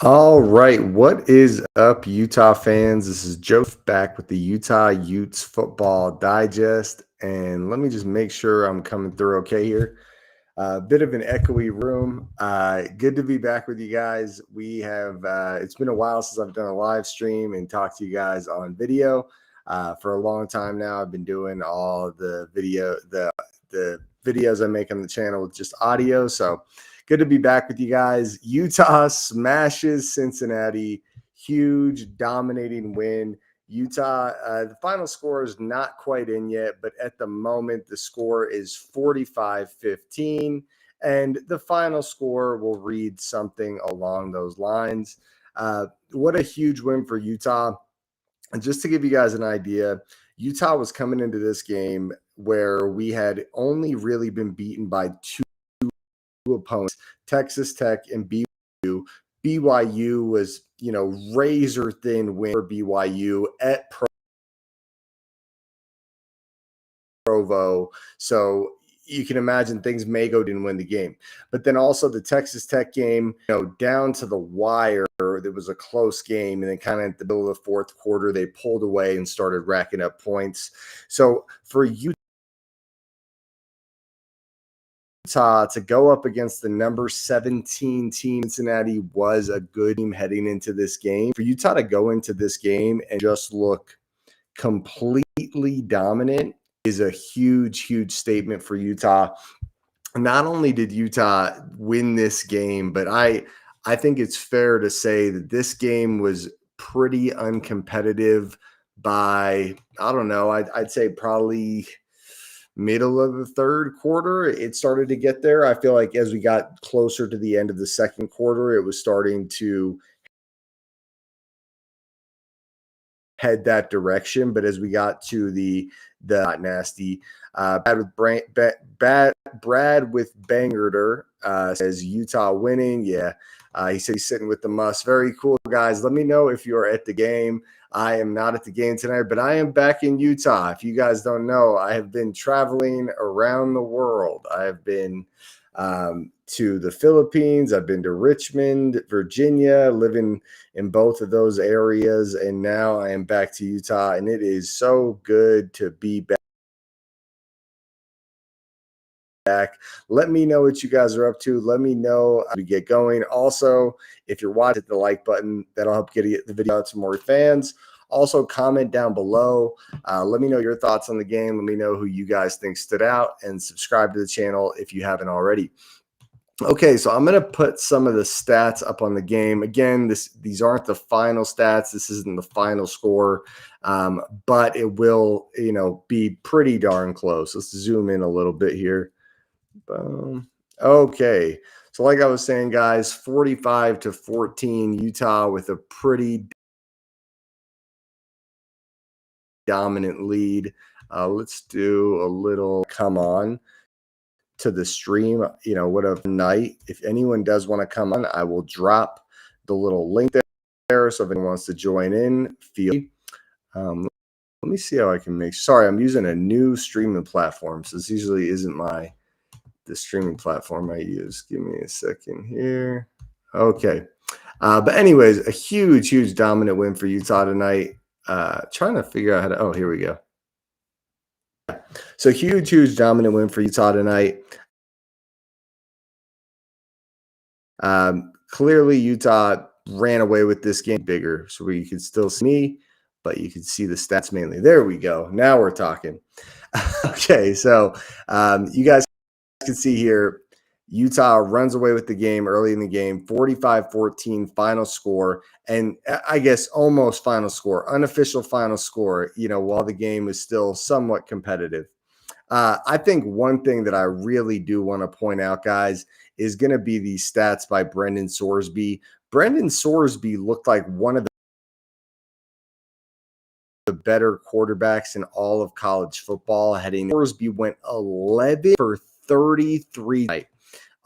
All right, what is up, Utah fans? This is Joe back with the Utah Utes Football Digest, and let me just make sure I'm coming through okay here. A bit of an echoey room. Good to be back with you guys. We have it's been a while since I've done a live stream and talked to you guys on video. For a long time now, I've been doing all the videos I make on the channel with just audio. So good to be back with you guys. Utah smashes Cincinnati. Huge, dominating win. Utah, the final score is not quite in yet, but at the moment, the score is 45-15, and the final score will read something along those lines. What a huge win for Utah. And just to give you guys an idea, Utah was coming into this game where we had only really been beaten by two opponents, Texas Tech and BYU. BYU was, razor thin win for BYU at Provo. So you can imagine things may go didn't win the game. But then also the Texas Tech game, down to the wire, there was a close game. And then kind of at the middle of the fourth quarter, they pulled away and started racking up points. So for Utah to go up against the number 17 team, Cincinnati was a good team heading into this game. For Utah to go into this game and just look completely dominant is a huge, huge statement for Utah. Not only did Utah win this game, but I think it's fair to say that this game was pretty uncompetitive by, I don't know, I'd say probably middle of the third quarter. It started to get there. I feel like as we got closer to the end of the second quarter, it was starting to head that direction. But as we got to the nasty, Brad with Bangerter says Utah winning. Yeah. He said he's sitting with the must. Very cool, guys. Let me know if you're at the game. I am not at the game tonight, but I am back in Utah. If you guys don't know, I have been traveling around the world. I have been to the Philippines. I've been to Richmond, Virginia, living in both of those areas. And now I am back to Utah, and it is so good to be back. Let me know what you guys are up to. Let me know as we get going. Also, if you're watching, hit the like button. That'll help get the video out to more fans. Also, comment down below. Let me know your thoughts on the game. Let me know who you guys think stood out, and subscribe to the channel if you haven't already. Okay, so I'm going to put some of the stats up on the game. Again, these aren't the final stats. This isn't the final score, but it will, be pretty darn close. Let's zoom in a little bit here. Boom. Okay, so like I was saying, guys, 45-14, Utah with a pretty dominant lead. Let's do a little come on to the stream. What a night. If anyone does want to come on, I will drop the little link there. So if anyone wants to join in, let me see how I can sorry, I'm using a new streaming platform. So this usually isn't the streaming platform I use. Give me a second here. Okay. But anyways, a huge, huge dominant win for Utah tonight. Trying to figure out how to, here we go. So huge, huge dominant win for Utah tonight. Clearly Utah ran away with this game bigger, so you could still see me, but you could see the stats mainly. There we go. Now we're talking. Okay, so you guys can see here, Utah runs away with the game early in the game, 45-14 final score, and I guess almost final score, unofficial final score, while the game is still somewhat competitive. I think one thing that I really do want to point out, guys, is going to be these stats by Brendan Sorsby. Brendan Sorsby looked like one of the better quarterbacks in all of college football. Sorsby went 11 for 33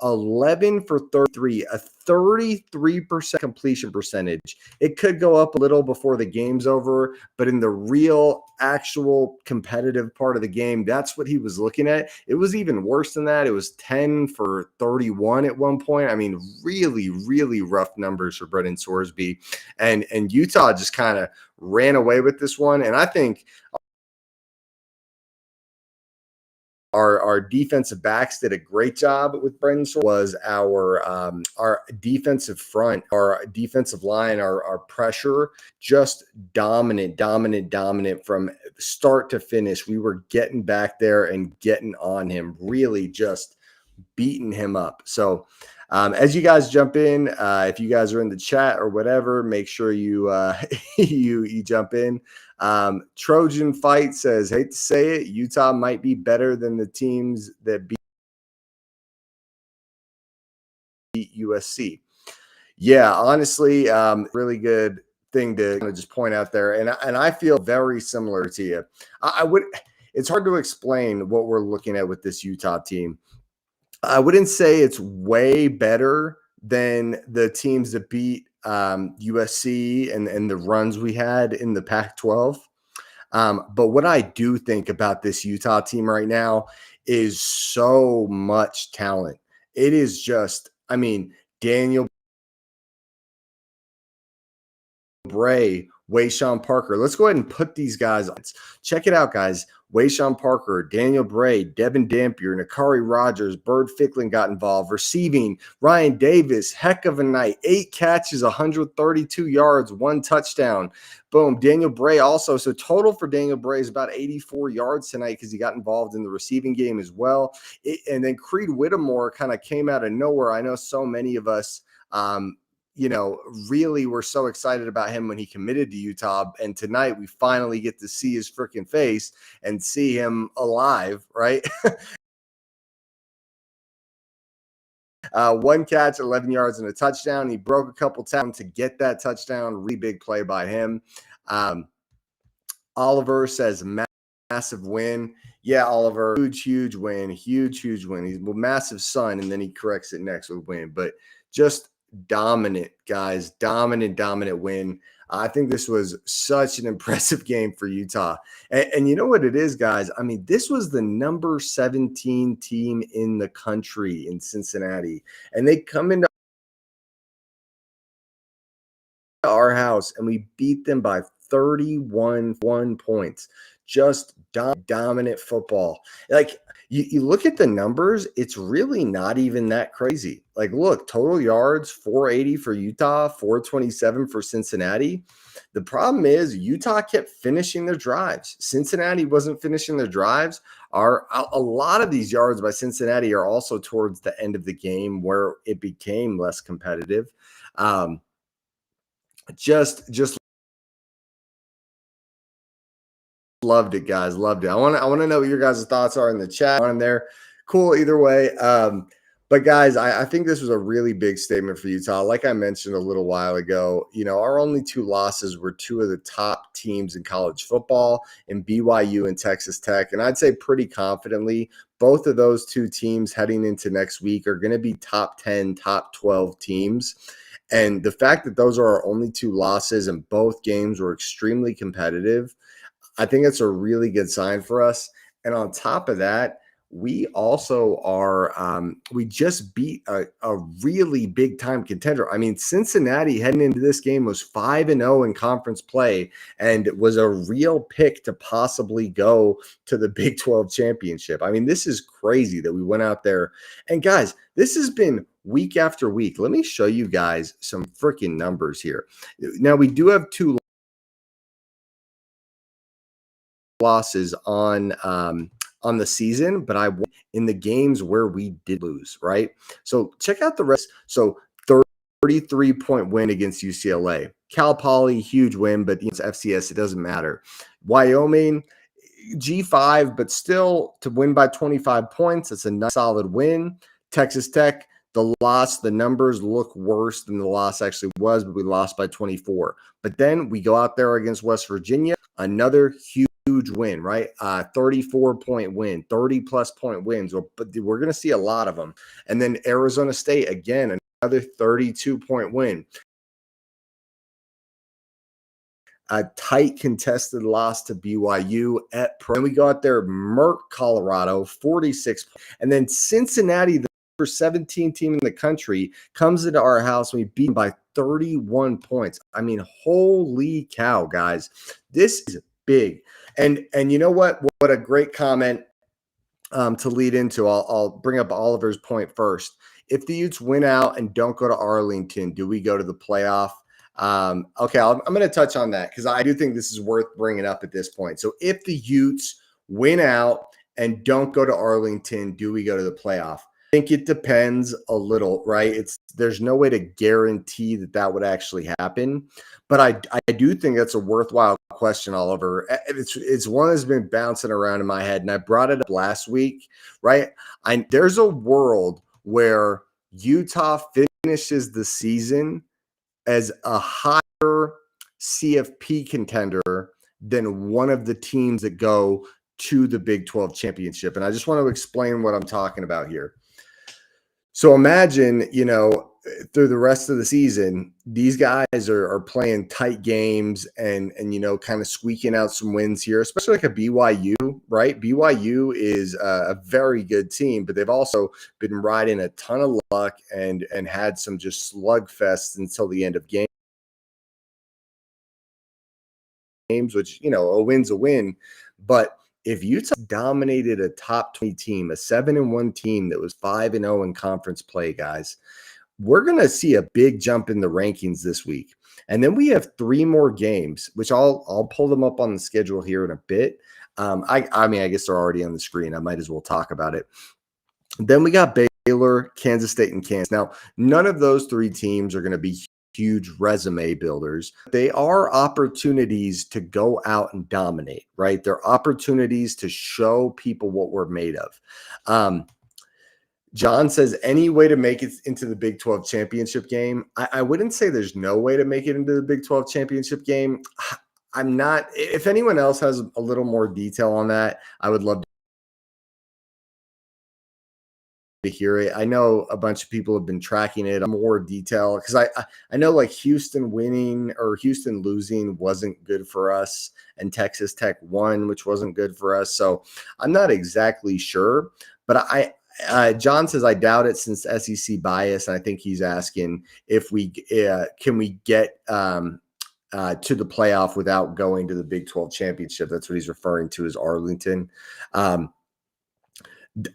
11 for 33, a 33% completion percentage. It could go up a little before the game's over, but in the real, actual competitive part of the game, that's what he was looking at. It was even worse than that. It was 10 for 31 at one point. I mean, really, really rough numbers for Brendan Sorsby. And Utah just kind of ran away with this one. And I think our defensive backs did a great job with Brendan Sorsby. Was our defensive front, our defensive line, our pressure, just dominant from start to finish. We were getting back there and getting on him, really just beating him up. So as you guys jump in, if you guys are in the chat or whatever, make sure you you jump in. Trojan Fight says, hate to say it, Utah might be better than the teams that beat USC. Yeah, honestly, really good thing to kind of just point out there. And I feel very similar to you. I would, it's hard to explain what we're looking at with this Utah team. I wouldn't say it's way better than the teams that beat USC and the runs we had in the Pac-12. But what I do think about this Utah team right now is so much talent. It is just, I mean, Daniel Bray, Wayshawn Parker. Let's go ahead and put these guys on. Check it out, guys. Wayshawn Parker, Daniel Bray, Devin Dampier, Nakari Rogers, Bird Ficklin got involved. Receiving, Ryan Davis, heck of a night. 8 catches, 132 yards, 1 touchdown. Boom. Daniel Bray also. So total for Daniel Bray is about 84 yards tonight because he got involved in the receiving game as well. And then Creed Whittemore kind of came out of nowhere. I know so many of us really we're so excited about him when he committed to Utah. And tonight we finally get to see his freaking face and see him alive, right? 1 catch, 11 yards and a touchdown. He broke a couple tackles to get that touchdown. Really big play by him. Oliver says massive win. Yeah, Oliver, huge win. Huge win. He's a massive son, and then he corrects it next with win. But just dominant, guys. Dominant win. I think this was such an impressive game for Utah. And you know what it is, guys? I mean, this was the number 17 team in the country in Cincinnati. And they come into our house and we beat them by 31 points. Just dominant football. Like, you look at the numbers, it's really not even that crazy. Like, look, total yards, 480 for Utah, 427 for Cincinnati. The problem is Utah kept finishing their drives. Cincinnati wasn't finishing their drives. A lot of these yards by Cincinnati are also towards the end of the game where it became less competitive. Just loved it, guys. Loved it. I want to know what your guys' thoughts are in the chat on there. Cool either way. But guys, I think this was a really big statement for Utah. Like I mentioned a little while ago, our only 2 losses were 2 of the top teams in college football, in BYU and Texas Tech. And I'd say pretty confidently, both of those 2 teams heading into next week are going to be top 10, top 12 teams. And the fact that those are our only 2 losses and both games were extremely competitive, I think it's a really good sign for us. And on top of that, we also are we just beat a really big time contender. I mean, Cincinnati heading into this game was 5-0 in conference play and was a real pick to possibly go to the Big 12 championship. I mean, this is crazy that we went out there. And guys, this has been week after week. Let me show you guys some freaking numbers here. Now, we do have 2 losses on the season, but I won in the games where we did lose, right? So check out the rest. So 33-point win against UCLA. Cal Poly, huge win, but it's FCS, it doesn't matter. Wyoming, G5, but still to win by 25 points, it's a nice solid win. Texas Tech, the loss, the numbers look worse than the loss actually was, but we lost by 24. But then we go out there against West Virginia, another huge huge win, right? 34-point win, 30-plus point wins. But we're going to see a lot of them. And then Arizona State, again, another 32-point win. A tight contested loss to BYU at Pro. And we go out there, Merck, Colorado, 46. And then Cincinnati, the number 17 team in the country, comes into our house and we beat them by 31 points. I mean, holy cow, guys. This is big. And you know what? What a great comment to lead into. I'll bring up Oliver's point first. If the Utes win out and don't go to Arlington, do we go to the playoff? Okay, I'm going to touch on that because I do think this is worth bringing up at this point. So if the Utes win out and don't go to Arlington, do we go to the playoff? I think it depends a little, right? There's no way to guarantee that would actually happen, but I do think that's a worthwhile question, Oliver. It's one that's been bouncing around in my head, and I brought it up last week, right? There's a world where Utah finishes the season as a higher CFP contender than one of the teams that go to the Big 12 championship. And I just want to explain what I'm talking about here. So imagine, through the rest of the season, these guys are playing tight games and kind of squeaking out some wins here, especially like a BYU, right? BYU is a very good team, but they've also been riding a ton of luck and had some just slugfests until the end of games, which, a win's a win. But if Utah dominated a top 20 team, a 7-1 team that was 5-0 in conference play, guys, we're going to see a big jump in the rankings this week. And then we have 3 more games, which I'll pull them up on the schedule here in a bit. I mean, I guess they're already on the screen. I might as well talk about it. Then we got Baylor, Kansas State, and Kansas. Now, none of those 3 teams are going to be huge resume builders. They are opportunities to go out and dominate, right? They're opportunities to show people what we're made of. John says, any way to make it into the Big 12 championship game? I wouldn't say there's no way to make it into the Big 12 championship game. I'm not. If anyone else has a little more detail on that, I would love to hear it. I know a bunch of people have been tracking it more detail because I know like Houston winning or Houston losing wasn't good for us, and Texas Tech won, which wasn't good for us. So I'm not exactly sure, but John says, I doubt it since SEC bias. And I think he's asking if we can we get to the playoff without going to the Big 12 championship. That's what he's referring to as Arlington.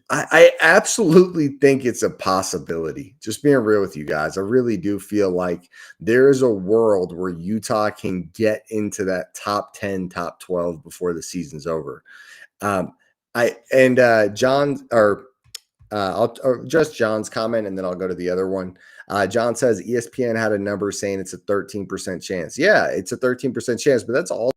I absolutely think it's a possibility. Just being real with you guys, I really do feel like there is a world where Utah can get into that top 10, top 12 before the season's over. John, I'll address John's comment and then I'll go to the other one. John says ESPN had a number saying it's a 13% chance. Yeah, it's a 13% chance, but that's all.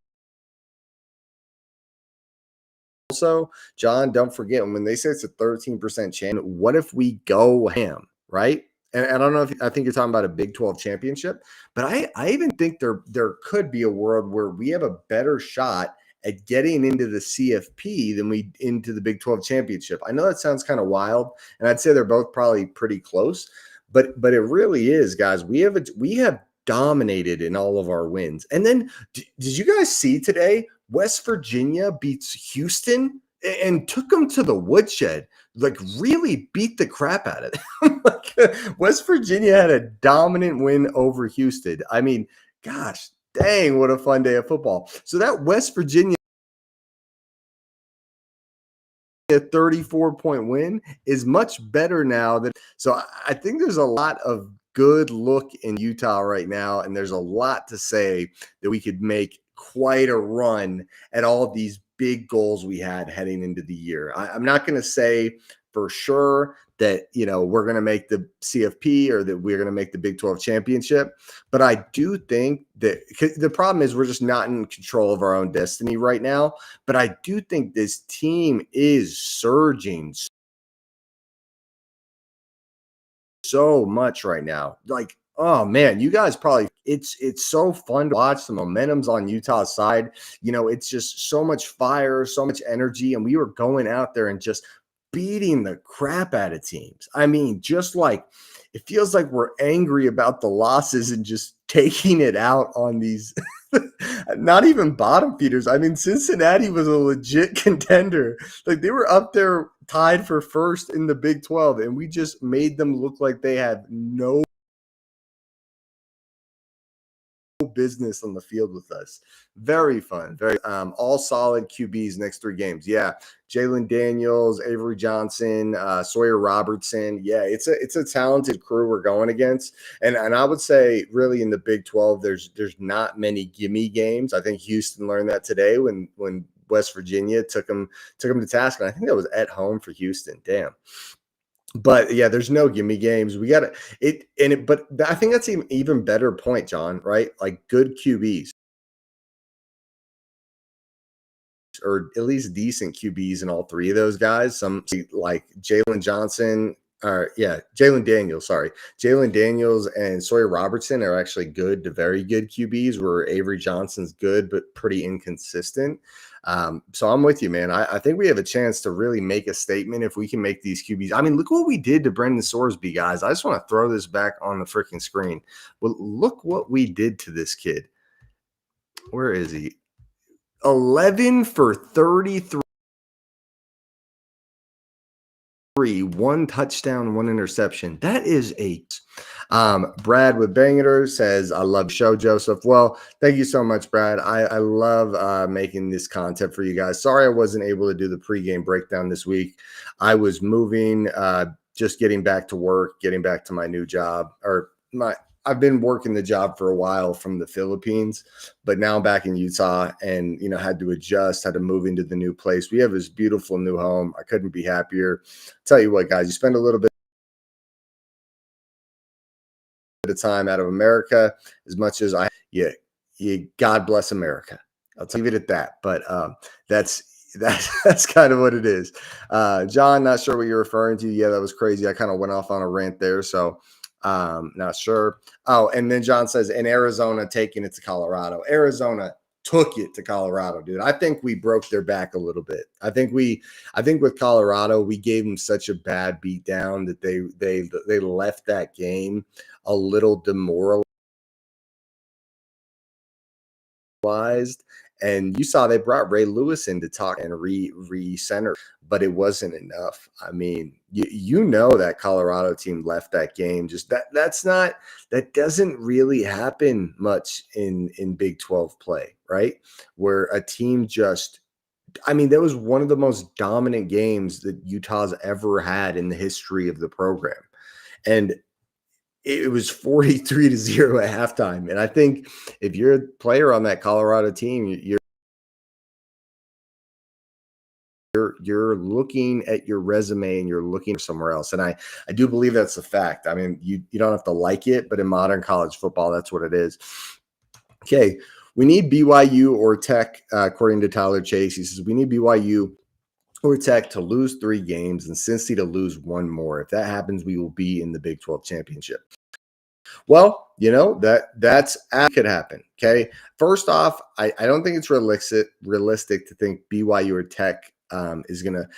Also, John, don't forget when they say it's a 13% chance, what if we go ham, right? And I don't know if I think you're talking about a Big 12 championship, but I even think there could be a world where we have a better shot at getting into the CFP than we into the Big 12 championship. I know that sounds kind of wild, and I'd say they're both probably pretty close, but it really is, guys. We have dominated in all of our wins. And then did you guys see today West Virginia beats Houston and took them to the woodshed, like really beat the crap out of them. Like, West Virginia had a dominant win over Houston. I mean, gosh, dang, what a fun day of football. So that West Virginia 34-point win is much better now so I think there's a lot of good look in Utah right now, and there's a lot to say that we could make quite a run at all of these big goals we had heading into the year. I'm not going to say for sure that, we're going to make the CFP or that we're going to make the Big 12 championship. But I do think that the problem is we're just not in control of our own destiny right now. But I do think this team is surging so much right now. Like, oh man, you guys probably it's so fun to watch. The momentum's on Utah's side. It's just so much fire, so much energy, and we were going out there and just beating the crap out of teams. I mean, just like it feels like we're angry about the losses and just taking it out on these not even bottom feeders. I mean, Cincinnati was a legit contender. Like they were up there tied for first in the Big 12, and we just made them look like they had no business on the field with us. Very fun. Very all solid QBs next 3 games. Yeah. Jalen Daniels, Avery Johnson, Sawyer Robertson. Yeah, it's a talented crew we're going against. And I would say really in the Big 12, there's not many gimme games. I think Houston learned that today when West Virginia took them to task. And I think that was at home for Houston. Damn. But yeah, there's no gimme games. We got it. But I think that's an even better point, John, right? Like good QBs or at least decent QBs in all 3 of those guys. Some like Jalen Johnson, or yeah, Jalen Daniels, sorry. Jalen Daniels and Sawyer Robertson are actually good to very good QBs, where Avery Johnson's good, but pretty inconsistent. So I'm with you, man. I think we have a chance to really make a statement if we can make these QBs. I mean, look what we did to Brendan Sorsby, guys. I just want to throw this back on the freaking screen. Well, look what we did to this kid. Where is he? 11 for 33. 1 touchdown, 1 interception. That is Brad with Banger says, I love the show, Joseph. Well, thank you so much, Brad. I love making this content for you guys. Sorry I wasn't able to do the pregame breakdown this week. I was moving, just getting back to work, getting back to my new job, I've been working the job for a while from the Philippines, but now I'm back in Utah and, had to adjust, had to move into the new place. We have this beautiful new home. I couldn't be happier. Tell you what, guys, you spend a little bit of time out of America as much as God bless America. I'll leave it at that. But that's kind of what it is. John, not sure what you're referring to. Yeah, that was crazy. I kind of went off on a rant there. So not sure. Oh, and then John says, in Arizona taking it to Colorado. Arizona took it to Colorado, dude. I think we broke their back a little bit. I think with Colorado, we gave them such a bad beat down that they left that game a little demoralized. And you saw they brought Ray Lewis in to talk and re-center, but it wasn't enough. I mean, you know that Colorado team left that game. Just that doesn't really happen much in Big 12 play, right? Where a team that was one of the most dominant games that Utah's ever had in the history of the program. And it was 43-0 at halftime. And I think if you're a player on that Colorado team, you're looking at your resume and you're looking somewhere else. And I do believe that's a fact. I mean, you don't have to like it, but in modern college football, that's what it is. Okay. We need BYU or Tech, according to Tyler Chase. He says, we need BYU or Tech to lose 3 games and Cincy to lose 1 more. If that happens, we will be in the Big 12 championship. Well, that's could happen. Okay. First off, I don't think it's realistic to think BYU or Tech is going to.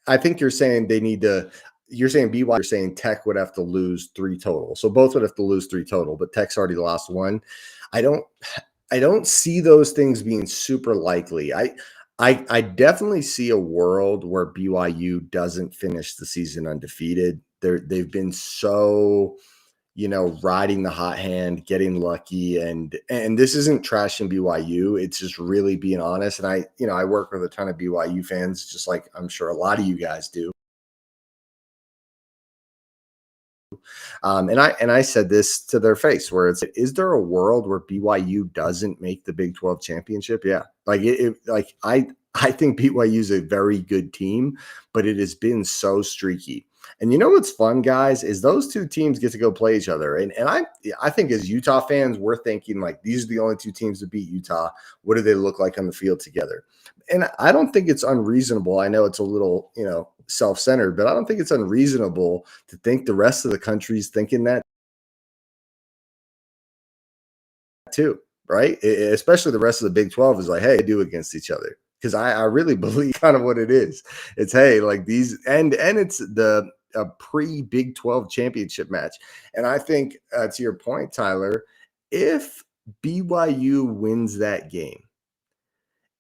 I think you're saying they need to. You're saying BYU. You're saying Tech would have to lose 3 total. So both would have to lose 3 total. But Tech's already lost 1. I don't see those things being super likely. I definitely see a world where BYU doesn't finish the season undefeated. They've been so, riding the hot hand, getting lucky, and this isn't trashing BYU. It's just really being honest. And I work with a ton of BYU fans, just like I'm sure a lot of you guys do. And I said this to their face, where is there a world where BYU doesn't make the Big 12 championship? Yeah. I think BYU is a very good team, but it has been so streaky. And you know what's fun, guys, is those 2 teams get to go play each other. And I think as Utah fans, we're thinking like these are the only 2 teams to beat Utah. What do they look like on the field together? And I don't think it's unreasonable. I know it's a little, self-centered, but I don't think it's unreasonable to think the rest of the country's thinking that too, right? Especially the rest of the Big 12 is like, hey, they do against each other. Because I really believe kind of what it is. It's hey, like these and it's the a pre Big 12 championship match. And I think to your point, Tyler, if BYU wins that game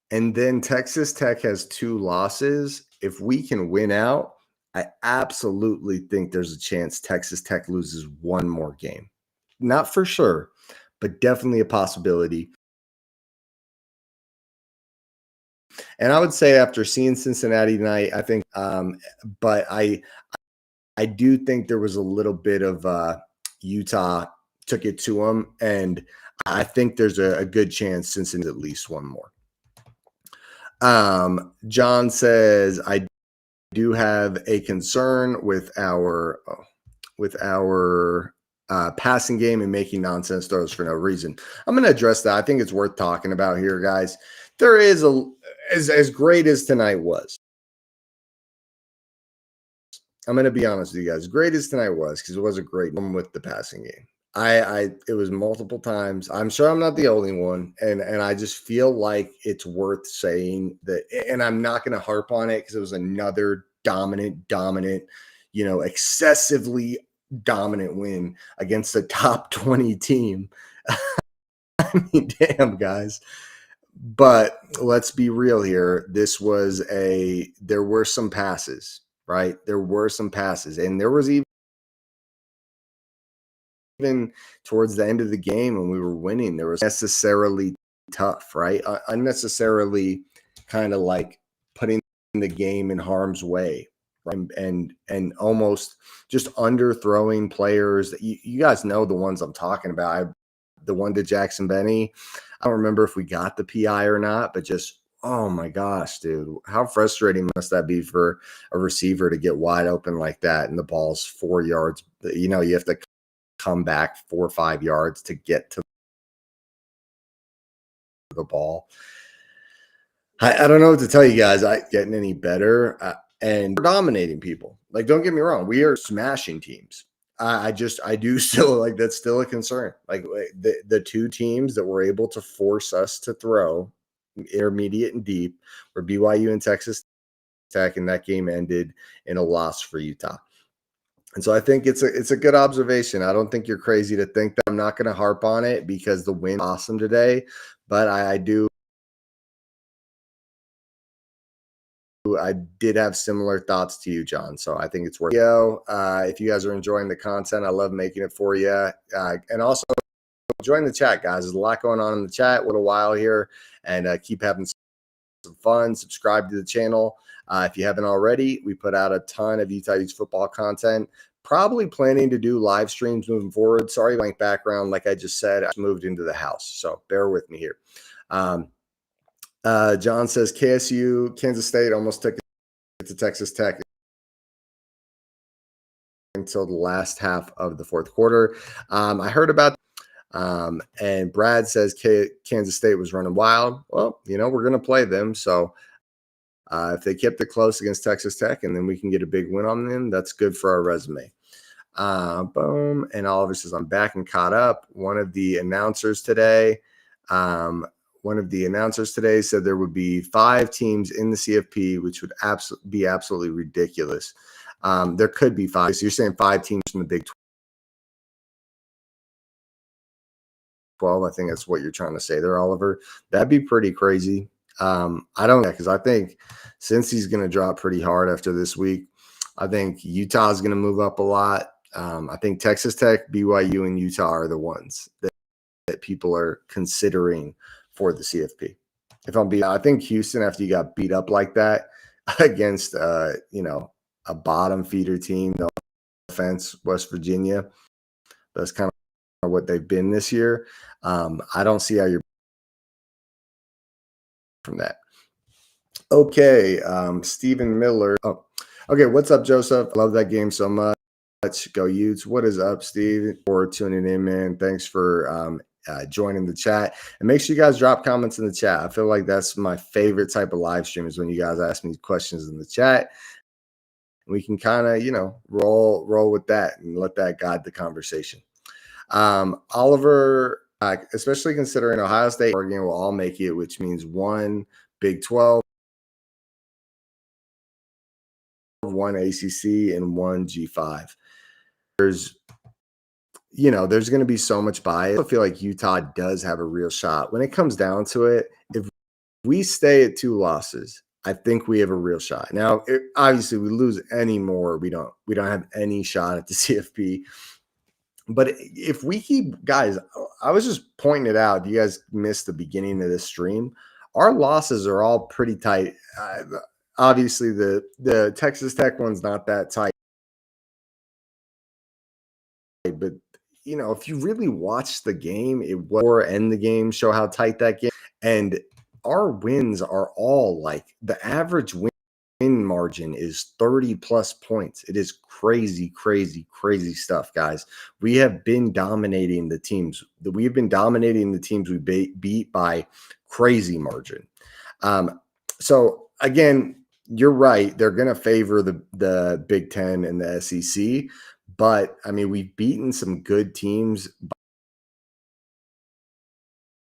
and then Texas Tech has 2 losses, if we can win out, I absolutely think there's a chance Texas Tech loses one more game. Not for sure, but definitely a possibility. And I would say after seeing Cincinnati tonight, I think, but I do think there was a little bit of Utah took it to them, and I think there's a good chance Cincinnati at least one more. John says I do have a concern with our passing game and making nonsense throws for no reason. I'm going to address that. I think it's worth talking about here, guys. There is as great as tonight was. I'm going to be honest with you guys. Great as tonight was, because it was a great one with the passing game. It was multiple times. I'm sure I'm not the only one, and I just feel like it's worth saying that. And I'm not going to harp on it because it was another dominant, excessively dominant win against a top 20 team. I mean, damn, guys. But let's be real here. There were some passes, right? There were some passes, and there was even towards the end of the game when we were winning, there was necessarily tough, right? Unnecessarily kind of like putting the game in harm's way, right? And almost just underthrowing players. You guys know the ones I'm talking about. The one to Jackson Benny, I don't remember if we got the PI or not, but just, oh my gosh, dude, how frustrating must that be for a receiver to get wide open like that and the ball's 4 yards? You have to come back 4 or 5 yards to get to the ball. I don't know what to tell you guys. I getting any better, and we're dominating people. Like, don't get me wrong, we are smashing teams. I do still like that's still a concern. Like the 2 teams that were able to force us to throw intermediate and deep were BYU and Texas Tech, and that game ended in a loss for Utah. And so I think it's a good observation. I don't think you're crazy to think that. I'm not going to harp on it because the win awesome today, but I did have similar thoughts to you, John. So I think it's worth it. If you guys are enjoying the content, I love making it for you. And also join the chat, guys. There's a lot going on in the chat. A little while here, and keep having some fun. Subscribe to the channel. If you haven't already, we put out a ton of Utah Utes football content. Probably planning to do live streams moving forward. Sorry, blank background. Like I just said, I moved into the house, so bear with me here. John says Kansas State almost took it to Texas Tech until the last half of the fourth quarter. I heard about and Brad says Kansas State was running wild. Well, we're going to play them. So if they kept it close against Texas Tech and then we can get a big win on them, that's good for our resume. Boom. And Oliver says, I'm back and caught up. One of the announcers today said there would be 5 teams in the CFP, which would be absolutely ridiculous. There could be 5. So you're saying 5 teams from the Big 12. I think that's what you're trying to say there, Oliver. That'd be pretty crazy. I don't know, because I think Cincy's going to drop pretty hard after this week. I think Utah's going to move up a lot. I think Texas Tech, BYU, and Utah are the ones that people are considering for the CFP. I think Houston, after you got beat up like that against, a bottom feeder team, no offense, West Virginia, that's kind of what they've been this year. I don't see how you're from that. Okay, Stephen Miller. Oh, okay. What's up, Joseph? Love that game so much. Go Utes. What is up, Steve? For tuning in, man. Thanks for joining the chat. And make sure you guys drop comments in the chat. I feel like that's my favorite type of live stream is when you guys ask me questions in the chat. we can kind of, roll with that and let that guide the conversation. Oliver, especially considering Ohio State, Oregon will all make it, which means one Big 12, one ACC, and one G5. There's going to be so much bias. I feel like Utah does have a real shot. When it comes down to it, if we stay at 2 losses, I think we have a real shot. Now, obviously, we lose any more, we don't have any shot at the CFP. But if we keep, guys, I was just pointing it out. You guys missed the beginning of this stream. Our losses are all pretty tight. Obviously, the Texas Tech one's not that tight, but if you really watch the game, it was or end the game, show how tight that game. And our wins are all like the average win margin is 30 plus points. It is crazy, crazy, crazy stuff, guys. We have been dominating the teams. We've been dominating the teams we beat by crazy margin. So again, you're right. They're going to favor the Big Ten and the SEC. But I mean, we've beaten some good teams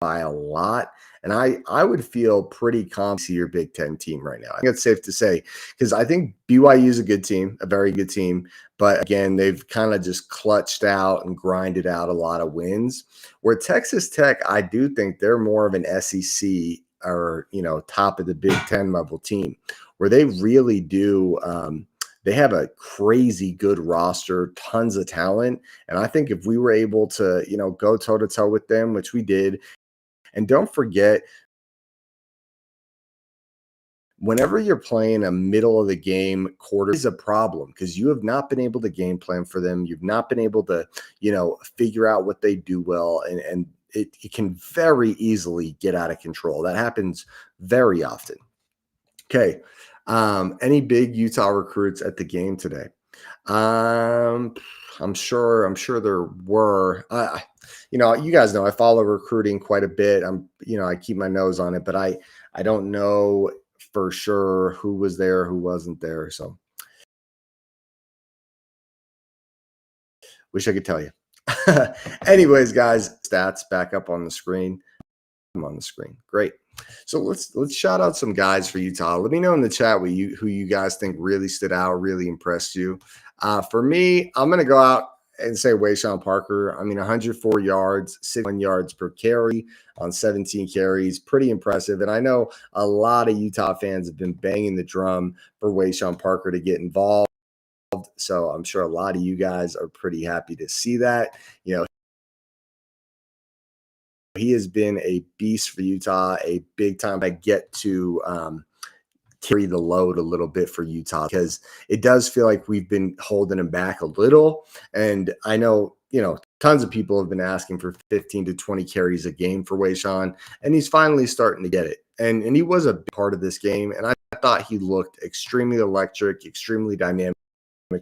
by a lot. And I would feel pretty confident to see your Big Ten team right now. I think it's safe to say, because I think BYU is a good team, a very good team. But again, they've kind of just clutched out and grinded out a lot of wins. Where Texas Tech, I do think they're more of an SEC or, top of the Big Ten level team where they really do. They have a crazy good roster, tons of talent. And I think if we were able to, go toe to toe with them, which we did. And don't forget, whenever you're playing a middle of the game quarter is a problem because you have not been able to game plan for them. You've not been able to, figure out what they do well. And it can very easily get out of control. That happens very often. Okay. Any big Utah recruits at the game today? I'm sure there were. You guys know I follow recruiting quite a bit. I keep my nose on it, but I don't know for sure who was there, who wasn't there. So wish I could tell you. Anyways, guys, stats back up on the screen. I'm on the screen. Great. So let's shout out some guys for Utah. Let me know in the chat who you guys think really stood out, really impressed you. For me, I'm going to go out and say Wayshawn Parker. I mean, 104 yards, 61 yards per carry on 17 carries. Pretty impressive. And I know a lot of Utah fans have been banging the drum for Wayshawn Parker to get involved. So I'm sure a lot of you guys are pretty happy to see that. He has been a beast for Utah, a big time. I get to carry the load a little bit for Utah because it does feel like we've been holding him back a little. And I know, tons of people have been asking for 15 to 20 carries a game for Wayshawn, and he's finally starting to get it. And he was a big part of this game. And I thought he looked extremely electric, extremely dynamic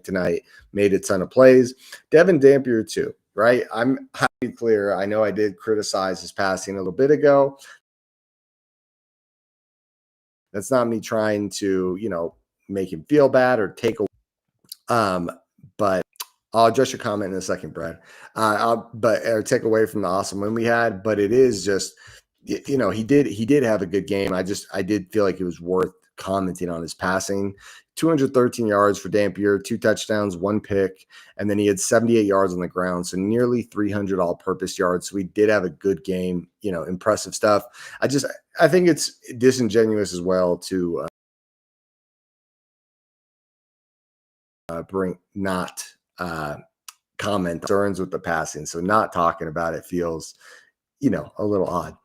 tonight, made a ton of plays. Devin Dampier too. Right. I'm happy clear. I know I did criticize his passing a little bit ago. That's not me trying to, make him feel bad or take away. But I'll address your comment in a second, Brad. Or take away from the awesome win we had. But it is just, he did have a good game. I did feel like it was worth commenting on his passing. 213 yards for Dampier, 2 touchdowns, 1 pick, and then he had 78 yards on the ground, so nearly 300 all-purpose yards. So we did have a good game, impressive stuff. I think it's disingenuous as well to comment concerns with the passing. So not talking about it feels, a little odd.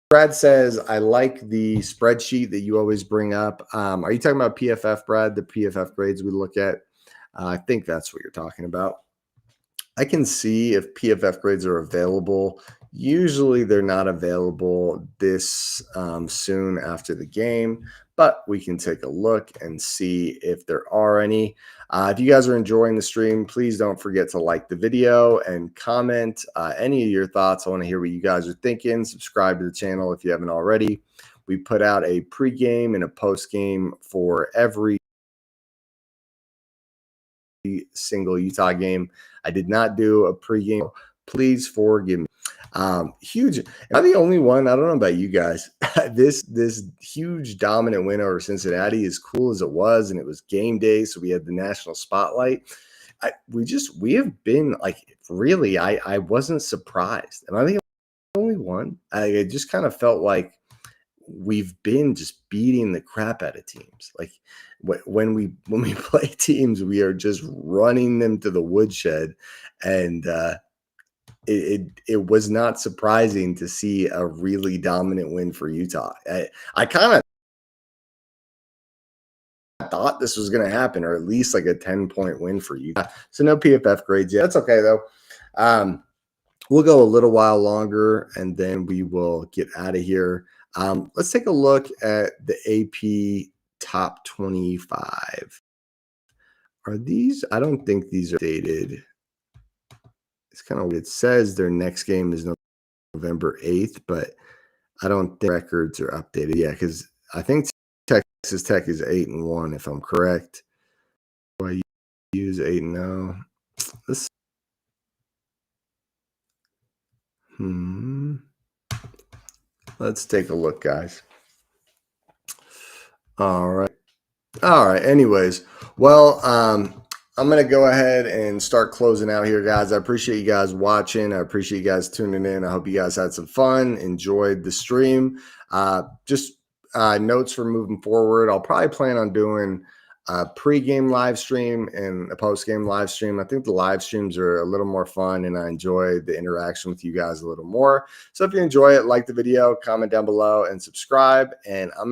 Brad says, I like the spreadsheet that you always bring up. Are you talking about PFF, Brad, the PFF grades we look at? I think that's what you're talking about. I can see if PFF grades are available. Usually they're not available this soon after the game, but we can take a look and see if there are any. If you guys are enjoying the stream, please don't forget to like the video and comment any of your thoughts. I want to hear what you guys are thinking. Subscribe to the channel if you haven't already. We put out a pregame and a postgame for every single Utah game. I did not do a pregame. Please forgive me. Huge. Am I the only one? I don't know about you guys. This huge dominant win over Cincinnati, as cool as it was, and it was game day, so we had the national spotlight. We have been like, really. I wasn't surprised. Am I the only one? I just kind of felt like we've been just beating the crap out of teams. Like when we play teams, we are just running them to the woodshed, and it was not surprising to see a really dominant win for Utah. I kind of thought this was going to happen, or at least like a 10-point win for Utah. So no PFF grades yet. That's okay though. We'll go a little while longer, and then we will get out of here. Let's take a look at the AP top 25. Are these? I don't think these are dated. It's kind of, it says their next game is November 8th, but I don't think records are updated. Yeah, because I think Texas Tech is 8-1, if I'm correct. Do I use 8-0? Let's take a look, guys. All right. Anyways, well, I'm going to go ahead and start closing out here, guys. I appreciate you guys watching. I appreciate you guys tuning in. I hope you guys had some fun, enjoyed the stream. Just notes for moving forward. I'll probably plan on doing a pregame live stream and a postgame live stream. I think the live streams are a little more fun, and I enjoy the interaction with you guys a little more. So if you enjoy it, like the video, comment down below, and subscribe. And I'm going to